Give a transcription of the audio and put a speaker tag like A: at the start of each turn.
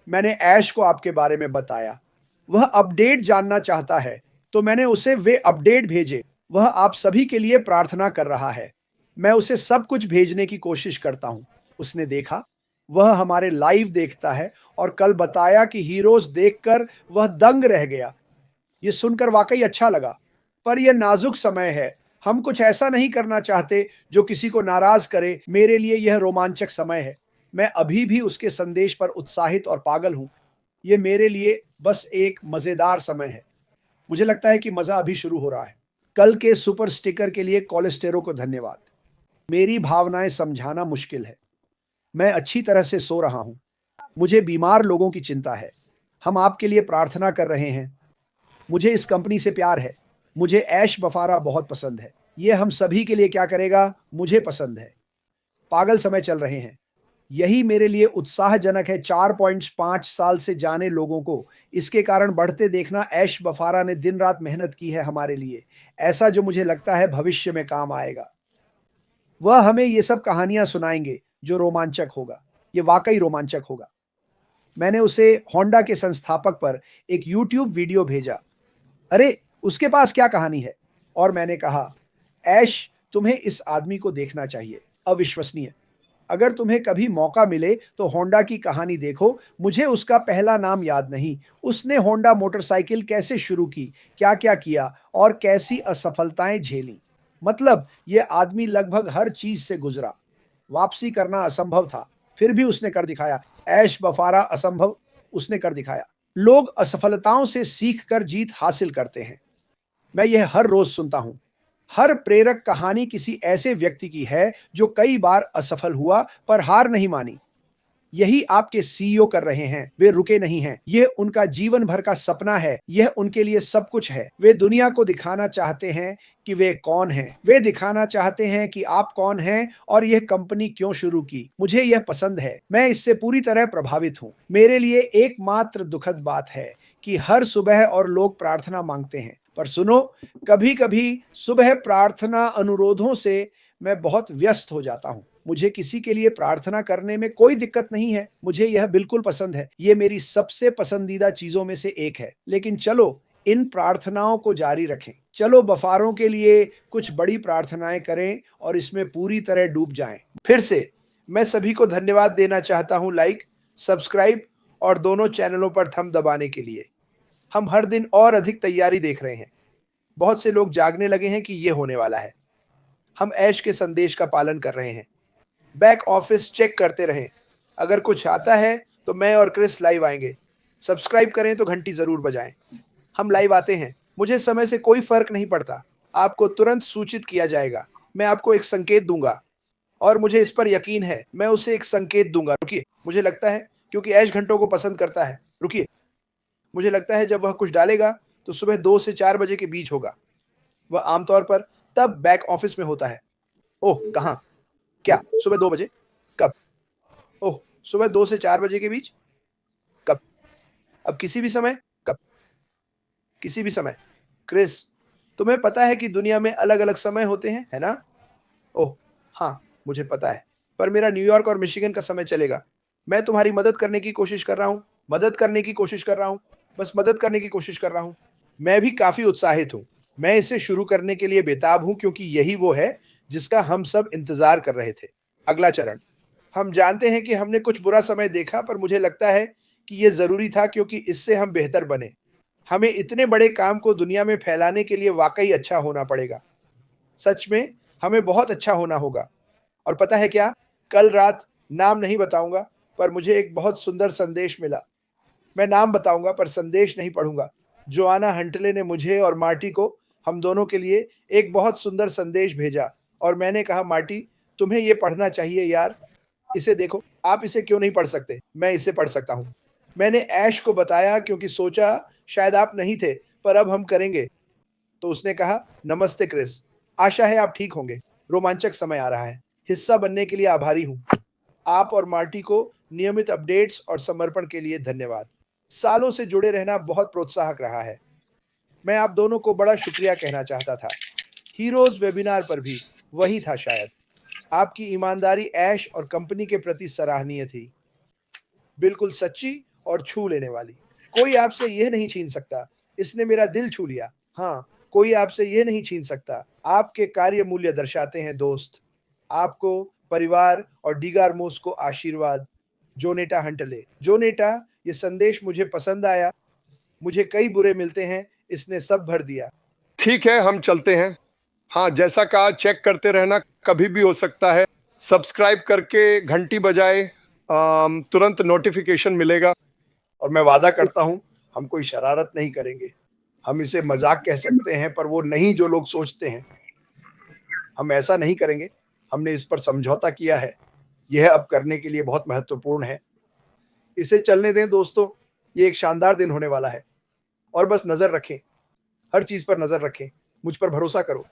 A: मैंने ऐश को आपके बारे में बताया। वह अपडेट जानना चाहता है, तो मैंने उसे वे अपडेट भेजे। वह आप सभी के लिए प्रार्थना कर रहा है। मैं उसे सब कुछ भेजने की कोशिश करता हूँ। उसने देखा, वह हमारे लाइव देखता है और कल बताया कि हीरोज़ देखकर वह दंग रह गया। ये सुनकर वाक़ई अच्छा लगा। पर यह नाज़ुक समय है। हम कुछ ऐसा नहीं करना चाहते जो किसी को नाराज़ करे। मेरे लिए यह रोमांचक समय है। मैं अभी भी उसके संदेश पर उत्साहित और पागल हूँ। ये मेरे लिए बस एक मज़ेदार समय है। मुझे लगता है कि मज़ा अभी शुरू हो रहा है। कल के सुपर स्टिकर के लिए कोलेस्टेरो को धन्यवाद। मेरी भावनाएँ समझाना मुश्किल है। मैं अच्छी तरह से सो रहा हूँ। मुझे बीमार लोगों की चिंता है। हम आपके लिए प्रार्थना कर रहे हैं। मुझे इस कंपनी से प्यार है। मुझे ऐश बफ़ारा बहुत पसंद है। ये हम सभी के लिए क्या करेगा, मुझे पसंद है। पागल समय चल रहे हैं। यही मेरे लिए उत्साहजनक है। 4.5 साल से जाने लोगों को इसके कारण बढ़ते देखना। ऐश बफ़ारा ने दिन-रात मेहनत की है हमारे लिए, ऐसा जो मुझे लगता है भविष्य में काम आएगा। वह हमें ये सब कहानियाँ सुनाएँगे, जो रोमांचक होगा। ये वाक़ई रोमांचक होगा। मैंने उसे होंडा के संस्थापक पर एक यूट्यूब वीडियो भेजा। अरे! उसके पास क्या कहानी है? और मैंने कहा, ऐश, तुम्हें इस आदमी को देखना चाहिए। अविश्वसनीय। अगर तुम्हें कभी मौका मिले तो होंडा की कहानी देखो। मुझे उसका पहला नाम याद नहीं। उसने होंडा मोटरसाइकिल कैसे शुरू की, क्या-क्या किया और कैसी असफलताएँ झेलीं। मतलब ये आदमी लगभग हर चीज़ से गुज़रा। वापसी करना असंभव था, फिर भी उसने कर दिखाया। ऐश बफ़ारा असंभव उसने कर दिखाया। लोग असफलताओं से सीख कर जीत हासिल करते हैं। मैं यह हर रोज़ सुनता हूँ। हर प्रेरक कहानी किसी ऐसे व्यक्ति की है जो कई बार असफल हुआ पर हार नहीं मानी। यही आपके सीईओ कर रहे हैं। वे रुके नहीं हैं। यह उनका जीवन भर का सपना है। यह उनके लिए सब कुछ है। वे दुनिया को दिखाना चाहते हैं कि वे कौन हैं। वे दिखाना चाहते हैं कि आप कौन हैं और यह कंपनी क्यों शुरू की। मुझे यह पसंद है। मैं इससे पूरी तरह प्रभावित हूँ। मेरे लिए एकमात्र दुखद बात है कि हर सुबह और लोग प्रार्थना मांगते हैं। पर सुनो, कभी-कभी सुबह प्रार्थना अनुरोधों से मैं बहुत व्यस्त हो जाता हूँ। मुझे किसी के लिए प्रार्थना करने में कोई दिक्कत नहीं है। मुझे यह बिल्कुल पसंद है। ये मेरी सबसे पसंदीदा चीज़ों में से एक है। लेकिन चलो, इन प्रार्थनाओं को जारी रखें। चलो बफ़ारों के लिए कुछ बड़ी प्रार्थनाएँ करें और इसमें पूरी तरह डूब जाएँ। फिर से मैं सभी को धन्यवाद देना चाहता हूँ लाइक, सब्सक्राइब और दोनों चैनलों पर थंब दबाने के लिए। हम हर दिन और अधिक तैयारी देख रहे हैं। बहुत से लोग जागने लगे हैं कि ये होने वाला है। हम ऐश के संदेश का पालन कर रहे हैं। बैक ऑफिस चेक करते रहें। अगर कुछ आता है तो मैं और क्रिस लाइव आएँगे। सब्सक्राइब करें तो घंटी ज़रूर बजाएँ। हम लाइव आते हैं। मुझे समय से कोई फ़र्क नहीं पड़ता। आपको तुरंत सूचित किया जाएगा। मैं आपको एक संकेत दूँगा और मुझे इस पर यकीन है। मैं उसे एक संकेत दूँगा। रुकिए, मुझे लगता है क्योंकि ऐश घंटों को पसंद करता है। रुकिए, मुझे लगता है जब वह कुछ डालेगा तो सुबह 2 से 4 बजे के बीच होगा। वह आमतौर पर तब बैक ऑफिस में होता है। ओह! कहाँ? क्या? सुबह 2 बजे? कब? ओह! सुबह 2 से 4 बजे के बीच? कब? अब किसी भी समय? कब? किसी भी समय। क्रिस, तुम्हें पता है कि दुनिया में अलग-अलग समय होते हैं, है ना? ओह! हाँ, मुझे पता है। पर मेरा न्यूयॉर्क और मिशिगन का समय चलेगा। मैं तुम्हारी मदद करने की कोशिश कर रहा हूँ। मदद करने की कोशिश कर रहा हूँ। बस मदद करने की कोशिश कर रहा हूँ। मैं भी काफ़ी उत्साहित हूँ। मैं इसे शुरू करने के लिए बेताब हूँ क्योंकि यही वो है जिसका हम सब इंतज़ार कर रहे थे। अगला चरण। हम जानते हैं कि हमने कुछ बुरा समय देखा पर मुझे लगता है कि ये ज़रूरी था क्योंकि इससे हम बेहतर बने। हमें इतने बड़े काम को दुनिया में फैलाने के लिए वाक़ई अच्छा होना पड़ेगा। सच में हमें बहुत अच्छा होना होगा। और पता है क्या? कल रात नाम नहीं बताऊँगा पर मुझे एक बहुत सुंदर संदेश मिला। मैं नाम बताऊँगा पर संदेश नहीं पढ़ूँगा। जोआना हंटले ने मुझे और मार्टी को हम दोनों के लिए एक बहुत सुंदर संदेश भेजा और मैंने कहा मार्टी तुम्हें ये पढ़ना चाहिए यार। इसे देखो, आप इसे क्यों नहीं पढ़ सकते? मैं इसे पढ़ सकता हूँ। मैंने ऐश को बताया क्योंकि सोचा शायद आप नहीं थे, पर अब हम करेंगे। तो उसने कहा, नमस्ते क्रिस, आशा है आप ठीक होंगे। रोमांचक समय आ रहा है। हिस्सा बनने के लिए आभारी हूँ। आप और मार्टी को नियमित अपडेट्स और समर्पण के लिए धन्यवाद। सालों से जुड़े रहना बहुत प्रोत्साहक रहा है। मैं आप दोनों को बड़ा शुक्रिया कहना चाहता था। हीरोज़ वेबिनार पर भी वही था शायद। आपकी ईमानदारी ऐश और कंपनी के प्रति सराहनीय थी। बिल्कुल सच्ची और छू लेने वाली। कोई आपसे यह नहीं छीन सकता, इसने मेरा दिल छू लिया। हाँ, कोई आपसे ये नहीं छीन सकता। आपके कार्य मूल्य दर्शाते हैं दोस्त। आपको, परिवार और डिगारमोस को आशीर्वाद। जोनेटा हंटले। जोनेटा, ये संदेश मुझे पसंद आया। मुझे कई बुरे मिलते हैं, इसने सब भर दिया।
B: ठीक है, हम चलते हैं। हाँ, जैसा कहा, चेक करते रहना, कभी भी हो सकता है। सब्सक्राइब करके घंटी बजाए, तुरंत नोटिफिकेशन मिलेगा।
A: और मैं वादा करता हूँ, हम कोई शरारत नहीं करेंगे। हम इसे मज़ाक कह सकते हैं, पर वो नहीं जो लोग सोचते हैं। हम ऐसा नहीं करेंगे। हमने इस पर समझौता किया है। यह अब करने के लिए बहुत महत्वपूर्ण है। इसे चलने दें दोस्तों, ये एक शानदार दिन होने वाला है। और बस नज़र रखें, हर चीज़ पर नज़र रखें। मुझ पर भरोसा करो।